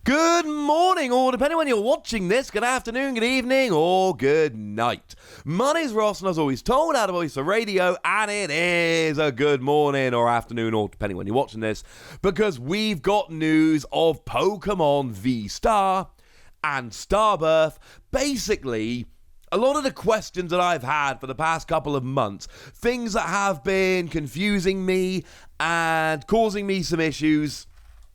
Good morning, or depending on when you're watching this, good afternoon, good evening, or good night. My name's Ross, and as always told out of VStar Radio, and it is a good morning or afternoon, or depending on when you're watching this, because we've got news of Pokémon VStar and Starbirth. Basically, a lot of the questions that I've had for the past couple of months, things that have been confusing me and causing me some issues,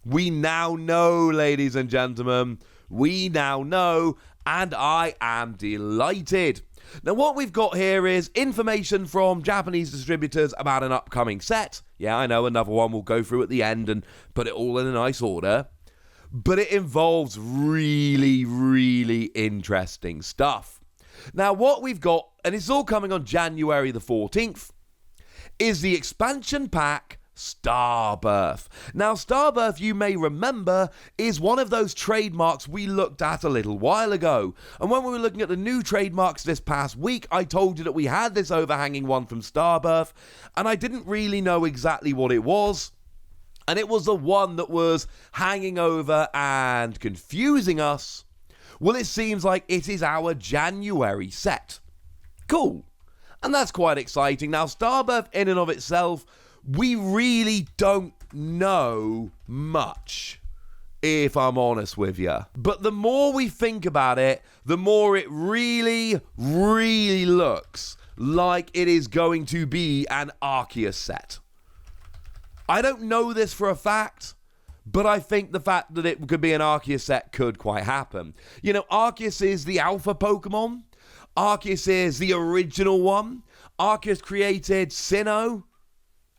we now know, ladies and gentlemen. We now know, and I am delighted. Now, what we've got here is information from Japanese distributors about an upcoming set. Yeah, I know, another one we'll go through at the end and put it all in a nice order. But it involves really, really interesting stuff. Now, what we've got, and it's all coming on January the 14th, is the expansion pack Starbirth. Now, Starbirth, you may remember, is one of those trademarks we looked at a little while ago. And when we were looking at the new trademarks this past week, I told you that we had this overhanging one from Starbirth, and I didn't really know exactly what it was. And it was the one that was hanging over and confusing us. Well, it seems like it is our January set. Cool. And that's quite exciting. Now, Starbirth in and of itself, we really don't know much, if I'm honest with you. But the more we think about it, the more it really, really looks like it is going to be an Arceus set. I don't know this for a fact, but I think the fact that it could be an Arceus set could quite happen. You know, Arceus is the alpha Pokemon. Arceus is the original one. Arceus created Sinnoh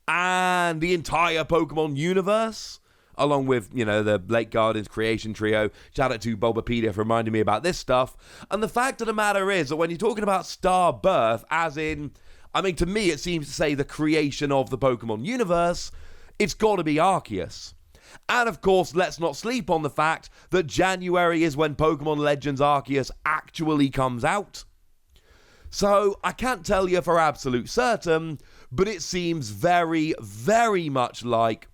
and the entire Pokemon universe, along with, you know, the Lake Gardens creation trio. Shout out to Bulbapedia for reminding me about this stuff. And the fact of the matter is that when you're talking about Starbirth, as in, I mean, to me, it seems to say the creation of the Pokemon universe, it's got to be Arceus. And of course, let's not sleep on the fact that January is when Pokemon Legends Arceus actually comes out. So, I can't tell you for absolute certain, but it seems very, very much like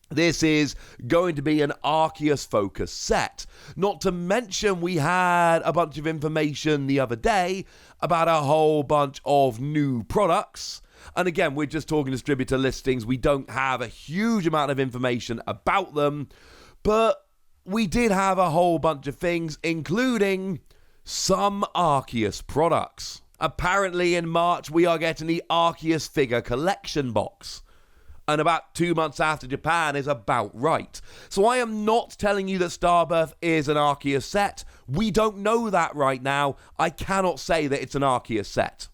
this is going to be an Arceus-focused set. Not to mention, we had a bunch of information the other day about a whole bunch of new products. And again, we're just talking distributor listings. We don't have a huge amount of information about them, but we did have a whole bunch of things, including some Arceus products. Apparently in March, we are getting the Arceus figure collection box. And about 2 months after Japan is about right. So I am not telling you that Starbirth is an Arceus set. We don't know that right now. I cannot say that it's an Arceus set.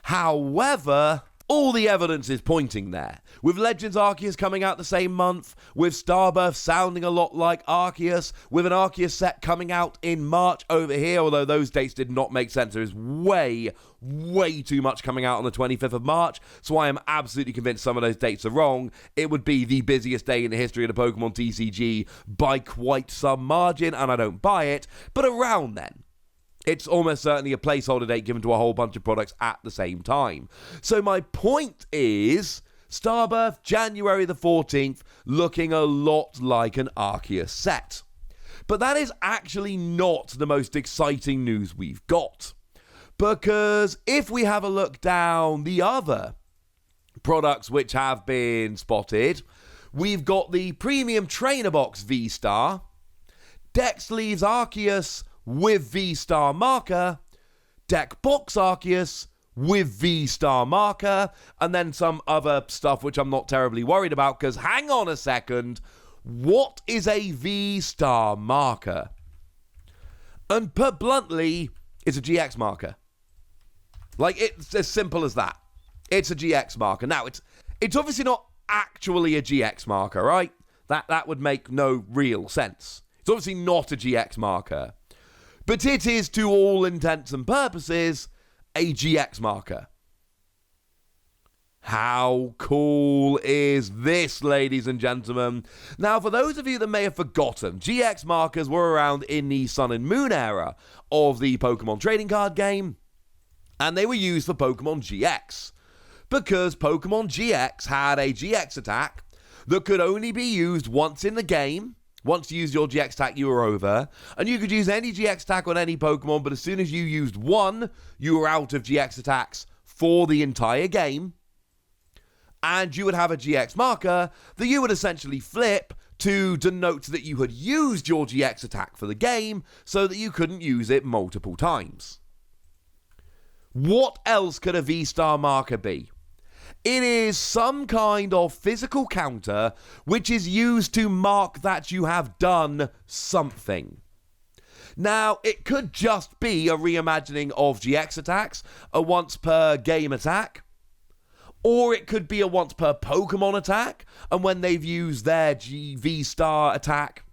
However, all the evidence is pointing there. With Legends Arceus coming out the same month, with Starbirth sounding a lot like Arceus, with an Arceus set coming out in March over here, although those dates did not make sense. There is way, way too much coming out on the 25th of March, so I am absolutely convinced some of those dates are wrong. It would be the busiest day in the history of the Pokemon TCG by quite some margin, and I don't buy it, but around then. It's almost certainly a placeholder date given to a whole bunch of products at the same time. So my point is, Starbirth, January the 14th, looking a lot like an Arceus set. But that is actually not the most exciting news we've got. Because if we have a look down the other products which have been spotted, we've got the Premium Trainer Box VStar, Deck Sleeves Arceus with VStar marker, Deck Box Arceus with VStar marker, and then some other stuff which I'm not terribly worried about, because hang on a second, what is a VStar marker? And put bluntly, it's a GX marker. Like, it's as simple as that. It's a GX marker. Now, it's obviously not actually a GX marker, right? That would make no real sense. It's obviously not a GX marker. But it is, to all intents and purposes, a GX marker. How cool is this, ladies and gentlemen? Now, for those of you that may have forgotten, GX markers were around in the Sun and Moon era of the Pokemon trading card game, and they were used for Pokemon GX, because Pokemon GX had a GX attack that could only be used once in the game, Once you used your GX attack, you were over. And you could use any GX attack on any Pokemon, but as soon as you used one, you were out of GX attacks for the entire game. And you would have a GX marker that you would essentially flip to denote that you had used your GX attack for the game so that you couldn't use it multiple times. What else could a VStar marker be? It is some kind of physical counter which is used to mark that you have done something. Now, it could just be a reimagining of GX attacks, a once per game attack, or it could be a once per Pokemon attack, and when they've used their VStar attack,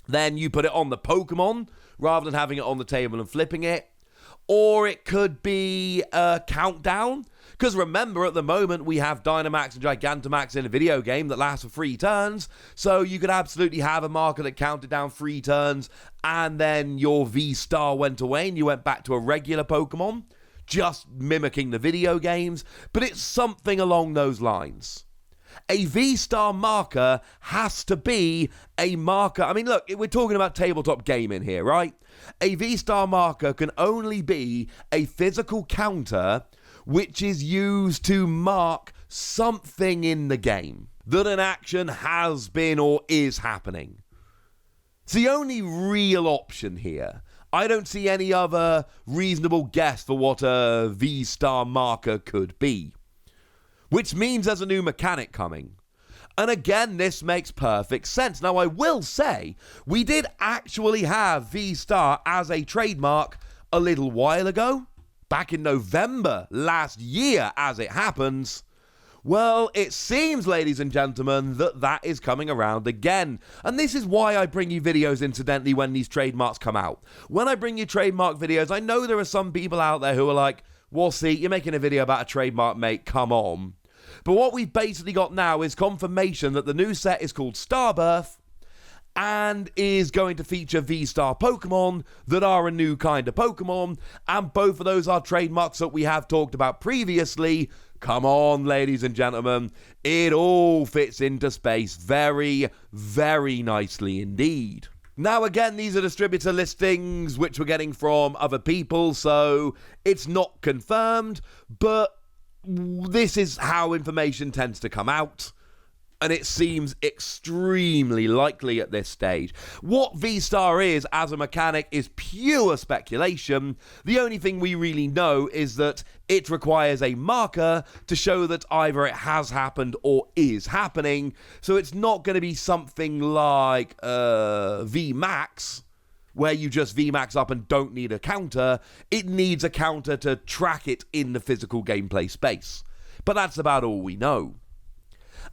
then you put it on the Pokemon rather than having it on the table and flipping it. Or it could be a countdown, because remember, at the moment, we have Dynamax and Gigantamax in a video game that lasts for 3 turns, so you could absolutely have a marker that counted down 3 turns, and then your V-Star went away, and you went back to a regular Pokemon, just mimicking the video games, but it's something along those lines. A V-Star marker has to be a marker. I mean, look, we're talking about tabletop gaming here, right? A V-Star marker can only be a physical counter which is used to mark something in the game, that an action has been or is happening. It's the only real option here. I don't see any other reasonable guess for what a V-Star marker could be. Which means there's a new mechanic coming. And again, this makes perfect sense. Now, I will say, we did actually have V-Star as a trademark a little while ago. Back in November last year, as it happens. Well, it seems, ladies and gentlemen, that is coming around again. And this is why I bring you videos, incidentally, when these trademarks come out. When I bring you trademark videos, I know there are some people out there who are like, well, see, you're making a video about a trademark, mate, come on. But what we've basically got now is confirmation that the new set is called Starbirth and is going to feature V-Star Pokemon that are a new kind of Pokemon, and both of those are trademarks that we have talked about previously. Come on, ladies and gentlemen, it all fits into space very, very nicely indeed. Now, again, these are distributor listings which we're getting from other people, so it's not confirmed, but this is how information tends to come out, and it seems extremely likely at this stage. What V-Star is as a mechanic is pure speculation. The only thing we really know is that it requires a marker to show that either it has happened or is happening, so it's not going to be something like V-Max, where you just VMAX up and don't need a counter. It needs a counter to track it in the physical gameplay space. But that's about all we know.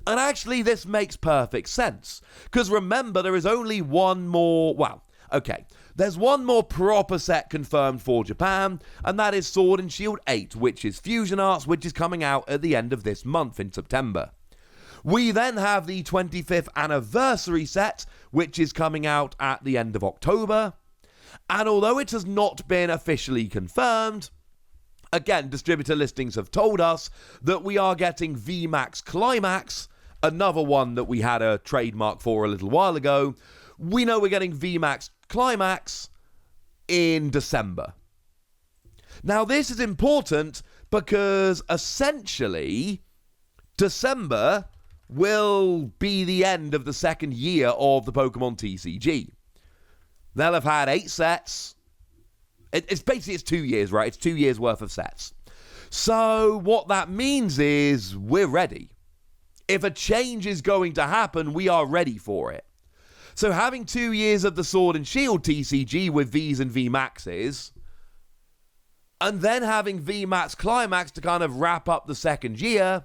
And actually, this makes perfect sense. Because remember, there is only one more... Well, okay. There's one more proper set confirmed for Japan, and that is Sword and Shield 8, which is Fusion Arts, which is coming out at the end of this month in September. We then have the 25th anniversary set, which is coming out at the end of October. And although it has not been officially confirmed, again, distributor listings have told us that we are getting VMAX Climax, another one that we had a trademark for a little while ago. We know we're getting VMAX Climax in December. Now, this is important because essentially, December will be the end of the second year of the Pokemon TCG. They'll have had 8 sets. It's basically, it's 2 years, right? It's 2 years worth of sets. So what that means is we're ready. If a change is going to happen, we are ready for it. So having 2 years of the Sword and Shield TCG with Vs and VMAXs, and then having VMAX Climax to kind of wrap up the second year,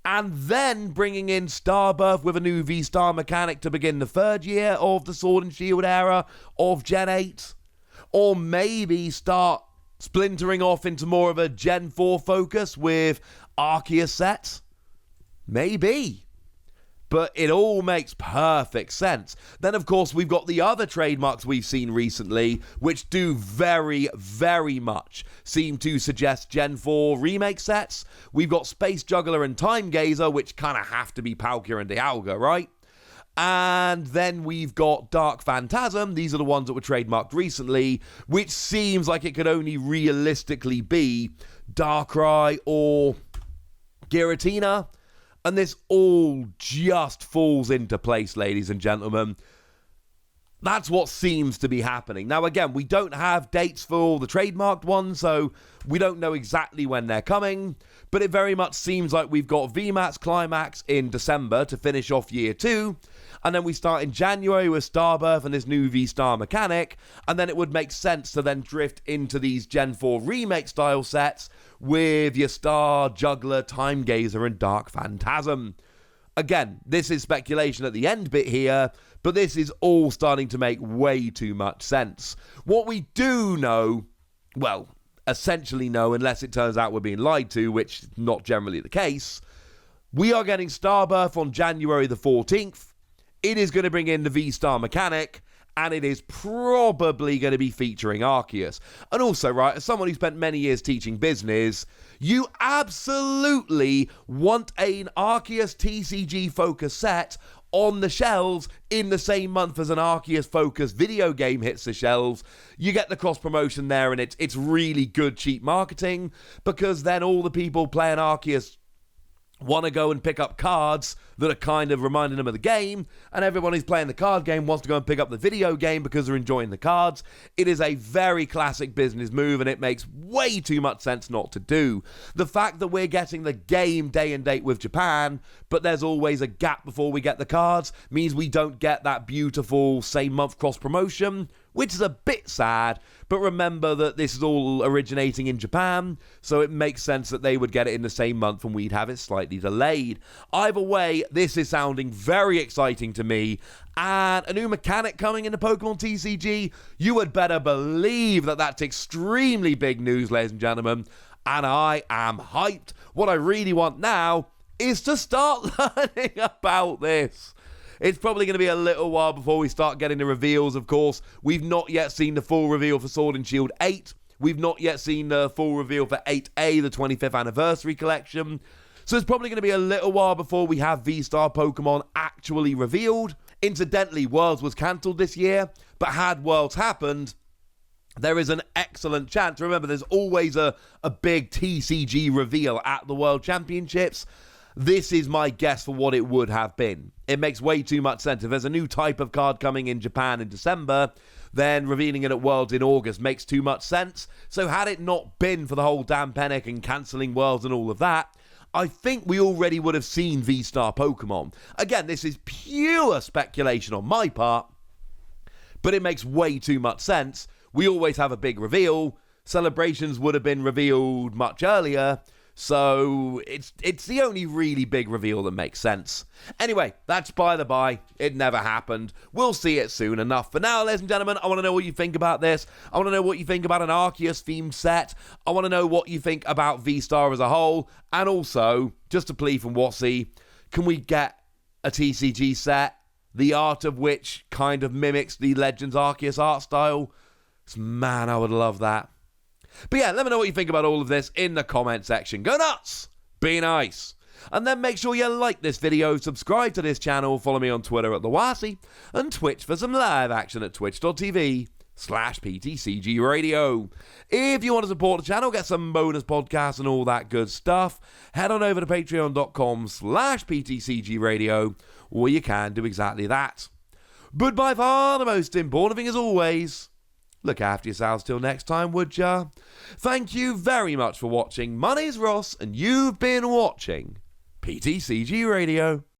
and then bringing in Starbirth with a new V-Star mechanic to begin the third year of the Sword and Shield era of Gen 8. Or maybe start splintering off into more of a Gen 4 focus with Arceus sets. Maybe. But it all makes perfect sense. Then, of course, we've got the other trademarks we've seen recently, which do very, very much seem to suggest Gen 4 remake sets. We've got Space Juggler and Time Gazer, which kind of have to be Palkia and Dialga, right? And then we've got Dark Phantasm. These are the ones that were trademarked recently, which seems like it could only realistically be Darkrai or Giratina. And this all just falls into place, ladies and gentlemen. That's what seems to be happening. Now, again, we don't have dates for all the trademarked ones, so we don't know exactly when they're coming. But it very much seems like we've got VMAX Climax in December to finish off year 2. And then we start in January with Starbirth and this new VStar mechanic. And then it would make sense to then drift into these Gen 4 remake style sets with your Star, Juggler, Time Gazer, and Dark Phantasm. Again, this is speculation at the end bit here, but this is all starting to make way too much sense. What we do know, well, essentially know, unless it turns out we're being lied to, which is not generally the case, we are getting Starbirth on January the 14th. It is going to bring in the V-Star mechanic, and it is probably going to be featuring Arceus. And also, right, as someone who spent many years teaching business, you absolutely want an Arceus TCG focus set on the shelves in the same month as an Arceus focused video game hits the shelves. You get the cross promotion there, and it's really good cheap marketing, because then all the people playing Arceus want to go and pick up cards that are kind of reminding them of the game, and everyone who's playing the card game wants to go and pick up the video game because they're enjoying the cards. It is a very classic business move, and it makes way too much sense not to do. The fact that we're getting the game day and date with Japan, but there's always a gap before we get the cards, means we don't get that beautiful same month cross promotion, which is a bit sad. But remember that this is all originating in Japan, so it makes sense that they would get it in the same month and we'd have it slightly delayed. Either way, this is sounding very exciting to me, and a new mechanic coming into Pokemon TCG, you had better believe that that's extremely big news, ladies and gentlemen, and I am hyped. What I really want now is to start learning about this. It's probably going to be a little while before we start getting the reveals, of course. We've not yet seen the full reveal for Sword and Shield 8. We've not yet seen the full reveal for 8A, the 25th anniversary collection. So it's probably going to be a little while before we have V-Star Pokemon actually revealed. Incidentally, Worlds was cancelled this year, but had Worlds happened, there is an excellent chance. Remember, there's always a big TCG reveal at the World Championships. This is my guess for what it would have been. It makes way too much sense. If there's a new type of card coming in Japan in December, then revealing it at Worlds in August makes too much sense. So had it not been for the whole damn panic and cancelling Worlds and all of that, I think we already would have seen V-Star Pokemon. Again, this is pure speculation on my part, but it makes way too much sense. We always have a big reveal. Celebrations would have been revealed much earlier. So it's the only really big reveal that makes sense. Anyway, that's by the by. It never happened. We'll see it soon enough. For now, ladies and gentlemen, I want to know what you think about this. I want to know what you think about an Arceus-themed set. I want to know what you think about V-Star as a whole. And also, just a plea from Watsy, can we get a TCG set, the art of which kind of mimics the Legends Arceus art style? Man, I would love that. But yeah, let me know what you think about all of this in the comment section. Go nuts! Be nice! And then make sure you like this video, subscribe to this channel, follow me on Twitter at TheWassy, and Twitch for some live action at twitch.tv/PTCG Radio. If you want to support the channel, get some bonus podcasts and all that good stuff, head on over to patreon.com/PTCG Radio, where you can do exactly that. But by far the most important thing as always, look after yourselves till next time, would ya? Thank you very much for watching. My name's Ross, and you've been watching PTCG Radio.